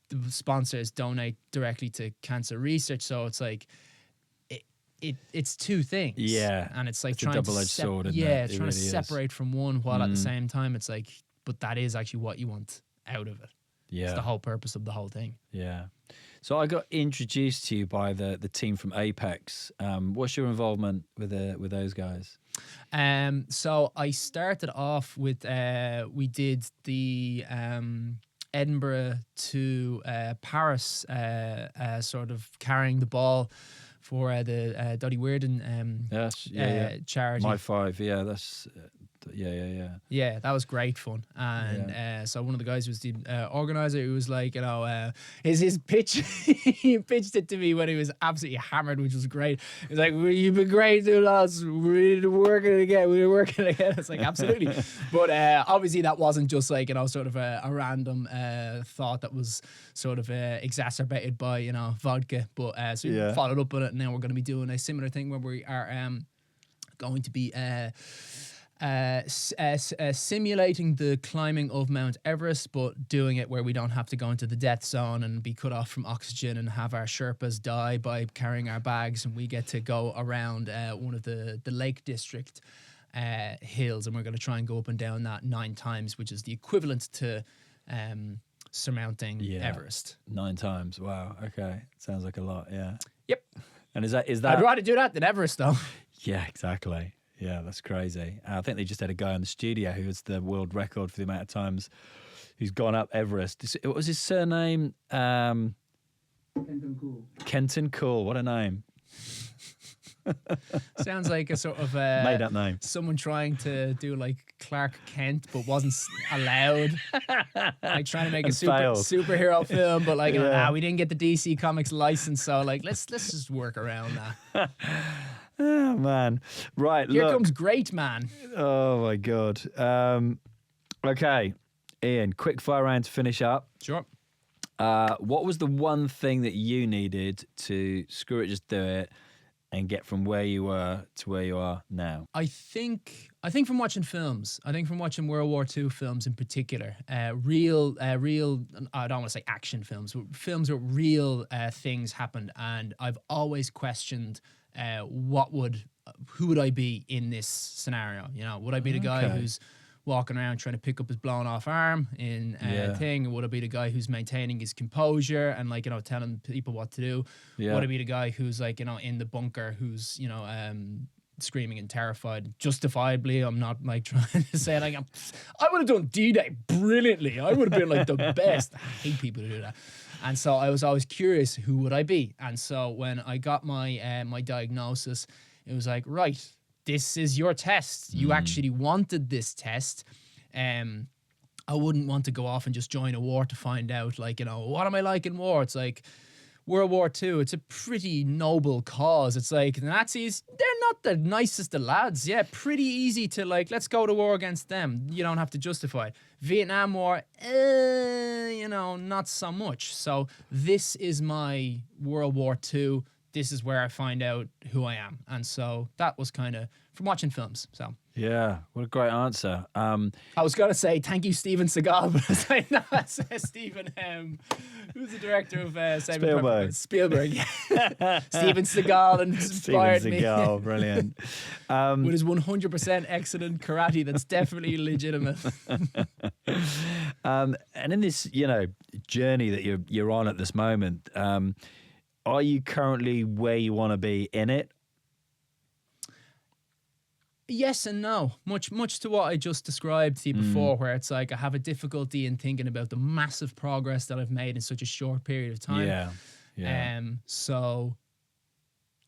Speaker 1: the sponsors donate directly to cancer research. So it's like it's two things.
Speaker 2: Yeah.
Speaker 1: And it's like
Speaker 2: It's a
Speaker 1: trying
Speaker 2: double-edged
Speaker 1: to
Speaker 2: sword, isn't it?
Speaker 1: trying
Speaker 2: It
Speaker 1: to
Speaker 2: really is.
Speaker 1: separate from one while at the same time it's like, but that is actually what you want out of it.
Speaker 2: Yeah.
Speaker 1: It's the whole purpose of the whole thing.
Speaker 2: Yeah. So I got introduced to you by the team from Apex. What's your involvement with those guys?
Speaker 1: So I started off with we did the Edinburgh to Paris sort of carrying the ball for the Doddy Weirden charity.
Speaker 2: My five, yeah, that's yeah.
Speaker 1: Yeah, that was great fun. And so one of the guys was the organizer, who was like, his pitch, he pitched it to me when he was absolutely hammered, which was great. He's like, well, you've been great, dude, lads. We're working it again. It's like, absolutely. But obviously that wasn't just like, sort of a random thought that was sort of exacerbated by, vodka. But so we followed up on it, and now we're going to be doing a similar thing where we are going to be simulating the climbing of Mount Everest, but doing it where we don't have to go into the death zone and be cut off from oxygen and have our Sherpas die by carrying our bags, and we get to go around one of the Lake District hills, and we're going to try and go up and down that 9 times, which is the equivalent to surmounting Everest.
Speaker 2: 9 times. Wow. Okay. Sounds like a lot. Yeah.
Speaker 1: Yep.
Speaker 2: And is that?
Speaker 1: I'd rather do that than Everest, though.
Speaker 2: Yeah, exactly. Yeah, that's crazy. I think they just had a guy in the studio who has the world record for the amount of times who's gone up Everest. What was his surname?
Speaker 1: Kenton Cool.
Speaker 2: Kenton Cool. What a name.
Speaker 1: Sounds like a sort of
Speaker 2: made up name.
Speaker 1: Someone trying to do like Clark Kent, but wasn't allowed. Like trying to make a superhero film, but like we didn't get the DC Comics license, so like let's just work around that.
Speaker 2: Oh man, right.
Speaker 1: Here comes Great Man.
Speaker 2: Oh my god. Okay, Ian. Quick fire round to finish up.
Speaker 1: Sure.
Speaker 2: What was the one thing that you needed to screw it, just do it, and get from where you were to where you are now?
Speaker 1: I think from watching films. I think from watching World War II films in particular. Real. I don't want to say action films, but films where real things happened, and I've always questioned who would I be in this scenario? Would I be the guy who's walking around trying to pick up his blown off arm in a thing? Or would I be the guy who's maintaining his composure and telling people what to do? Would I be the guy who's in the bunker who's screaming and terrified, justifiably. I'm not like trying to say like I would have done D-Day brilliantly. I would have been like the best. I hate people who do that. And so I was always curious, who would I be? And so when I got my my diagnosis, it was like, right, this is your test. You actually wanted this test. I wouldn't want to go off and just join a war to find out, like, you know, what am I like in war? It's like World War II, it's a pretty noble cause. It's like the Nazis, they're not the nicest of lads. Yeah, pretty easy to like, let's go to war against them. You don't have to justify it. Vietnam War, you know, not so much. So this is my World War II. This is where I find out who I am. And so that was kind of from watching films. So
Speaker 2: Yeah, what a great answer.
Speaker 1: I was going to say, thank you, Steven Seagal, but I was like, no, it's Steven, who's the director of Spielberg, yeah. Steven Seagal inspired
Speaker 2: Steven Seagal, brilliant.
Speaker 1: With his 100% excellent karate, that's definitely legitimate.
Speaker 2: And in this, you know, journey that you're on at this moment, are you currently where you want to be in it?
Speaker 1: Yes and no. Much to what I just described to you before, where it's like I have a difficulty in thinking about the massive progress that I've made in such a short period of time.
Speaker 2: Yeah.
Speaker 1: So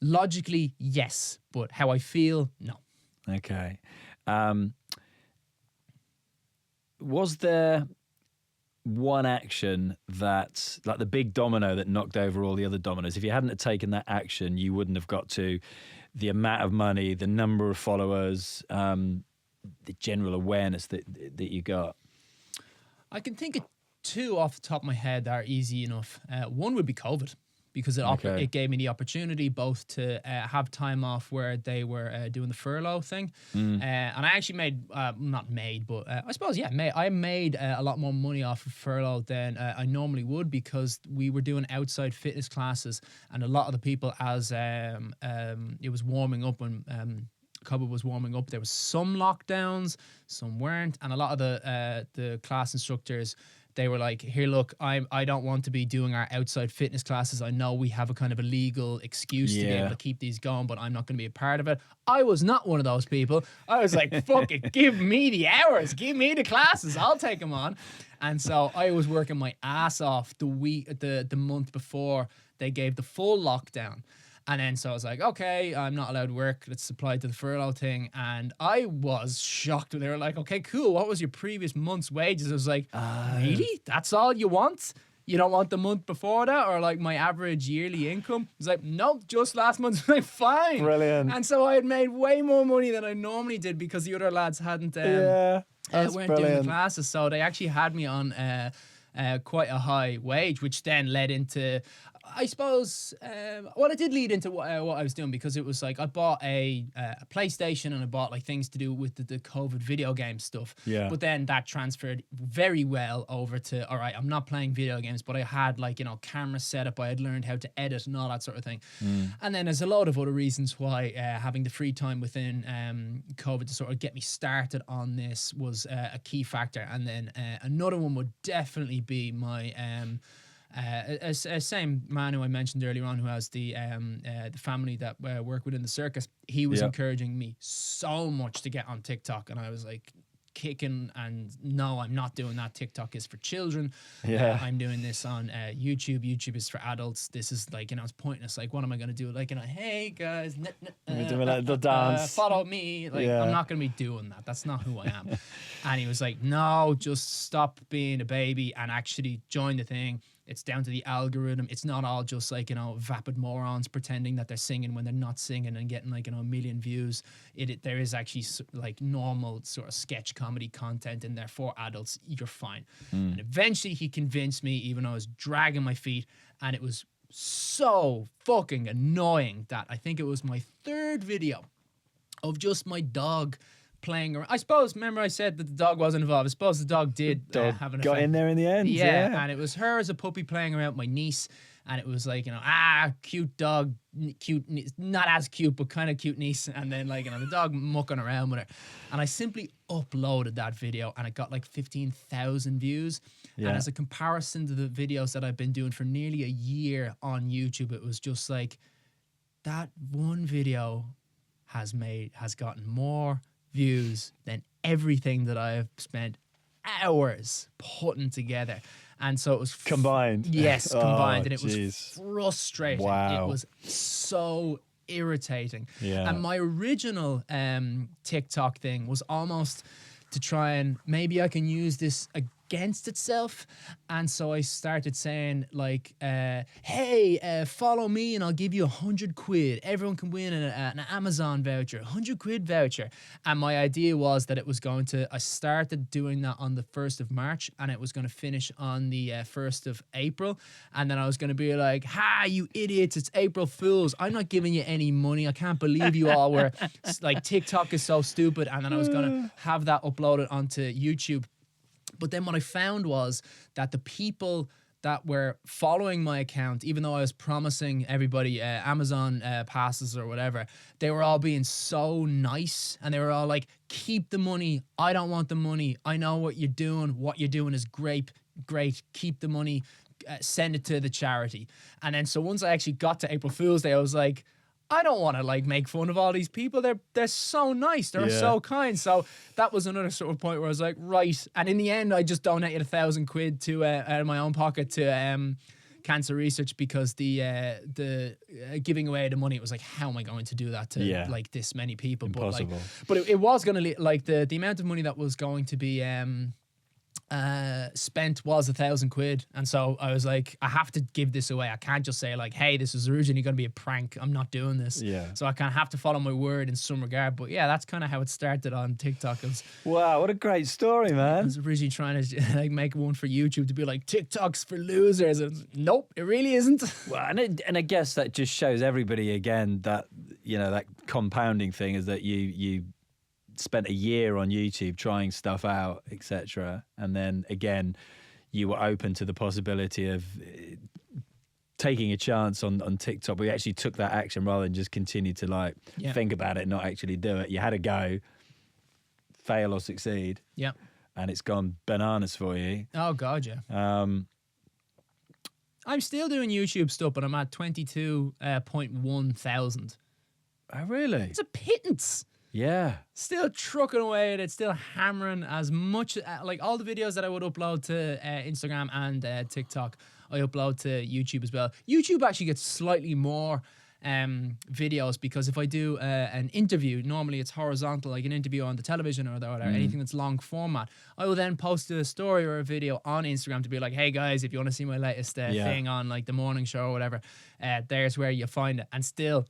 Speaker 1: logically, yes, but how I feel, no.
Speaker 2: Okay. Was there one action that, like the big domino that knocked over all the other dominoes, if you hadn't have taken that action, you wouldn't have got to the amount of money, the number of followers, the general awareness that you got?
Speaker 1: I can think of two off the top of my head that are easy enough. One would be COVID, because it gave me the opportunity both to have time off where they were doing the furlough thing. And I actually I made a lot more money off of furlough than I normally would, because we were doing outside fitness classes, and a lot of the people, as it was warming up, when COVID was warming up, there was some lockdowns, some weren't, and a lot of the class instructors, they were like, here, look, I don't want to be doing our outside fitness classes. I know we have a kind of a legal excuse to be able to keep these going, but I'm not going to be a part of it. I was not one of those people. I was like, fuck it, give me the hours, give me the classes, I'll take them on. And so I was working my ass off the month before they gave the full lockdown. And then so I was like, okay, I'm not allowed to work. Let's apply to the furlough thing. And I was shocked when they were like, okay, cool. What was your previous month's wages? I was like, really? That's all you want? You don't want the month before that, or like my average yearly income? I was like, nope, just last month. I was like, fine.
Speaker 2: Brilliant.
Speaker 1: And so I had made way more money than I normally did, because the other lads weren't doing the classes. So they actually had me on quite a high wage, which then led into, I suppose, it did lead into what I was doing, because it was like I bought a PlayStation, and I bought like things to do with the COVID video game stuff.
Speaker 2: Yeah.
Speaker 1: But then that transferred very well over to, all right, I'm not playing video games, but I had like, you know, camera setup. I had learned how to edit and all that sort of thing. And then there's a lot of other reasons why having the free time within COVID to sort of get me started on this was a key factor. And then another one would definitely be my same man who I mentioned earlier on, who has the family that work within the circus. He was encouraging me so much to get on TikTok, and I was like kicking, and no, I'm not doing that. TikTok is for children. I'm doing this on YouTube. YouTube is for adults. This is like, you know, it's pointless. Like, what am I going to do? Like, you know, hey guys,
Speaker 2: We're doing like the dance.
Speaker 1: Follow me. Like, I'm not going to be doing that. That's not who I am. And he was like, no, just stop being a baby and actually join the thing. It's down to the algorithm. It's not all just like, you know, vapid morons pretending that they're singing when they're not singing and getting like, you know, 1 million views. There is actually like normal sort of sketch comedy content in there for adults. You're fine. And eventually he convinced me, even though I was dragging my feet, and it was so fucking annoying that I think it was my third video of just my dog playing around. I suppose, remember I said that the dog wasn't involved. I suppose the dog did have an effect.
Speaker 2: Got in there in the end.
Speaker 1: Yeah, and it was her as a puppy playing around with my niece, and it was like, you know, cute dog, cute, not as cute, but kind of cute niece, and then like, you know, the dog mucking around with her. And I simply uploaded that video, and it got like 15,000 views. And as a comparison to the videos that I've been doing for nearly a year on YouTube, it was just like, that one video has gotten more views than everything that I have spent hours putting together. And so it was
Speaker 2: Combined.
Speaker 1: Yes,
Speaker 2: Oh,
Speaker 1: combined. And it
Speaker 2: jeez.
Speaker 1: was frustrating.
Speaker 2: Wow.
Speaker 1: It was so irritating.
Speaker 2: Yeah.
Speaker 1: And my original TikTok thing was almost to try and maybe I can use this against itself. And so I started saying like, hey, follow me and I'll give you 100 quid. Everyone can win an Amazon voucher, 100 quid voucher. And my idea was that it was I started doing that on the 1st of March and it was going to finish on the 1st of April. And then I was going to be like, ha, you idiots, it's April Fools. I'm not giving you any money. I can't believe you all were like, TikTok is so stupid. And then I was going to have that uploaded onto YouTube. But then what I found was that the people that were following my account, even though I was promising everybody Amazon passes or whatever, they were all being so nice and they were all like, keep the money. I don't want the money. I know what you're doing. What you're doing is great. Keep the money. Send it to the charity. And then so once I actually got to April Fool's Day, I was like, I don't want to like make fun of all these people. They're so nice. They're so kind. So that was another sort of point where I was like, right. And in the end, I just donated 1,000 quid to out of my own pocket to cancer research because the giving away the money, it was like, how am I going to do that to like this many people?
Speaker 2: Impossible.
Speaker 1: But it was going to like the amount of money that was going to be spent was 1,000 quid. And so I was like, I have to give this away. I can't just say like, hey, this is originally going to be a prank. I'm not doing this.
Speaker 2: Yeah.
Speaker 1: So I kind of have to follow my word in some regard. But yeah, that's kind of how it started on TikTok.
Speaker 2: Wow, what a great story,
Speaker 1: I
Speaker 2: man.
Speaker 1: was originally trying to like make one for YouTube to be like, TikTok's for losers. And nope, it really isn't.
Speaker 2: Well, and I guess that just shows everybody again that, you know, that compounding thing is that you spent a year on YouTube trying stuff out, etc. And then again, you were open to the possibility of taking a chance on TikTok. But you actually took that action rather than just continue to like think about it, not actually do it. You had a go, fail or succeed.
Speaker 1: Yeah.
Speaker 2: And it's gone bananas for you.
Speaker 1: Oh God, yeah. I'm still doing YouTube stuff, but I'm at 22.1 thousand.
Speaker 2: Oh, really?
Speaker 1: It's a pittance.
Speaker 2: Yeah.
Speaker 1: Still trucking away at it, still hammering as much, like all the videos that I would upload to Instagram and TikTok, I upload to YouTube as well. YouTube actually gets slightly more videos because if I do an interview, normally it's horizontal, like an interview on the television or anything that's long format, I will then post a story or a video on Instagram to be like, hey guys, if you want to see my latest thing on like the morning show or whatever, there's where you find it. And still...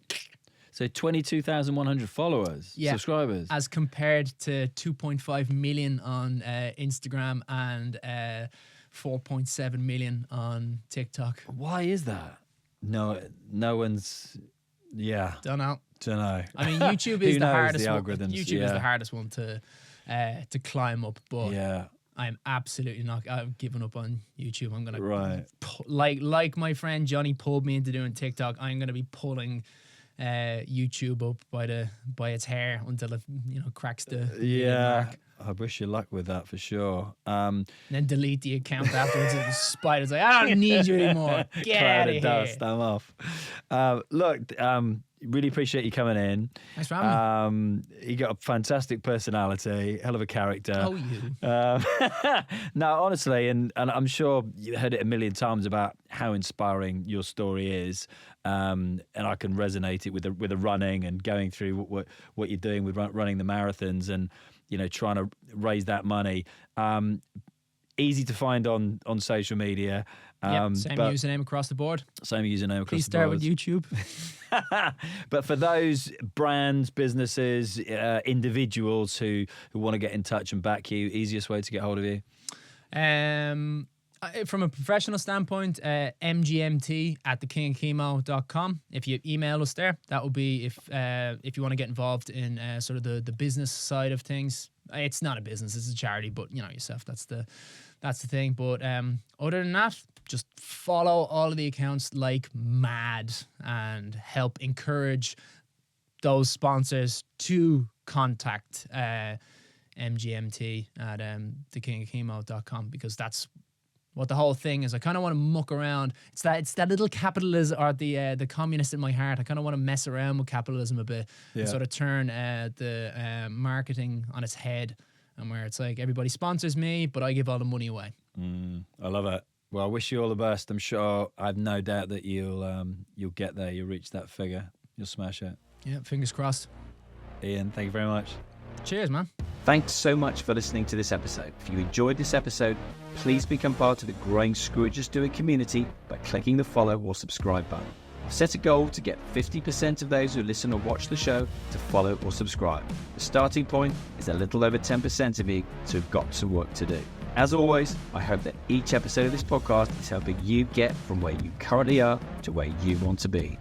Speaker 2: So 22,100 followers, subscribers.
Speaker 1: As compared to 2.5 million on Instagram and 4.7 million on TikTok.
Speaker 2: Why is that? No one's... Yeah.
Speaker 1: Don't know.
Speaker 2: I
Speaker 1: mean, YouTube is the hardest one.
Speaker 2: YouTube
Speaker 1: is the hardest one to climb up, but
Speaker 2: yeah.
Speaker 1: I'm absolutely not. I've given up on YouTube. I'm gonna like my friend Johnny pulled me into doing TikTok. I'm gonna be pulling YouTube up by its hair until it cracks the mark.
Speaker 2: I wish you luck with that for sure.
Speaker 1: And then delete the account afterwards. And the spider's like, I don't need you anymore. Get out of here.
Speaker 2: Dust, I'm off. Look, really appreciate you coming in.
Speaker 1: Thanks for having me.
Speaker 2: You got a fantastic personality, hell of a character.
Speaker 1: Oh, you.
Speaker 2: No, honestly, and I'm sure you heard it a million times about how inspiring your story is. And I can resonate it with the running and going through what you're doing with running the marathons and trying to raise that money. Easy to find on social media.
Speaker 1: Same username across the board.
Speaker 2: Same username across
Speaker 1: Please
Speaker 2: the board.
Speaker 1: start with YouTube.
Speaker 2: But for those brands, businesses, individuals who want to get in touch and back you, easiest way to get hold of you?
Speaker 1: From a professional standpoint, mgmt@thekingofchemo.com. If you email us there, that will be if you want to get involved in sort of the business side of things. It's not a business, it's a charity, but yourself, that's the thing. But other than that, just follow all of the accounts like mad and help encourage those sponsors to contact MGMT at thekingofchemo.com because that's what the whole thing is. I kind of want to muck around. It's that little capitalism, or the communist in my heart. I kind of want to mess around with capitalism a bit and sort of turn the marketing on its head, and where it's like everybody sponsors me, but I give all the money away.
Speaker 2: I love it. Well, I wish you all the best. I'm sure, I have no doubt that you'll get there. You'll reach that figure. You'll smash it.
Speaker 1: Yeah, fingers crossed.
Speaker 2: Iain, thank you very much.
Speaker 1: Cheers, man.
Speaker 2: Thanks so much for listening to this episode. If you enjoyed this episode, please become part of the growing Screw It Just Do It community by clicking the follow or subscribe button. I've set a goal to get 50% of those who listen or watch the show to follow or subscribe. The starting point is a little over 10% of you, so we've got some work to do. As always, I hope that each episode of this podcast is helping you get from where you currently are to where you want to be.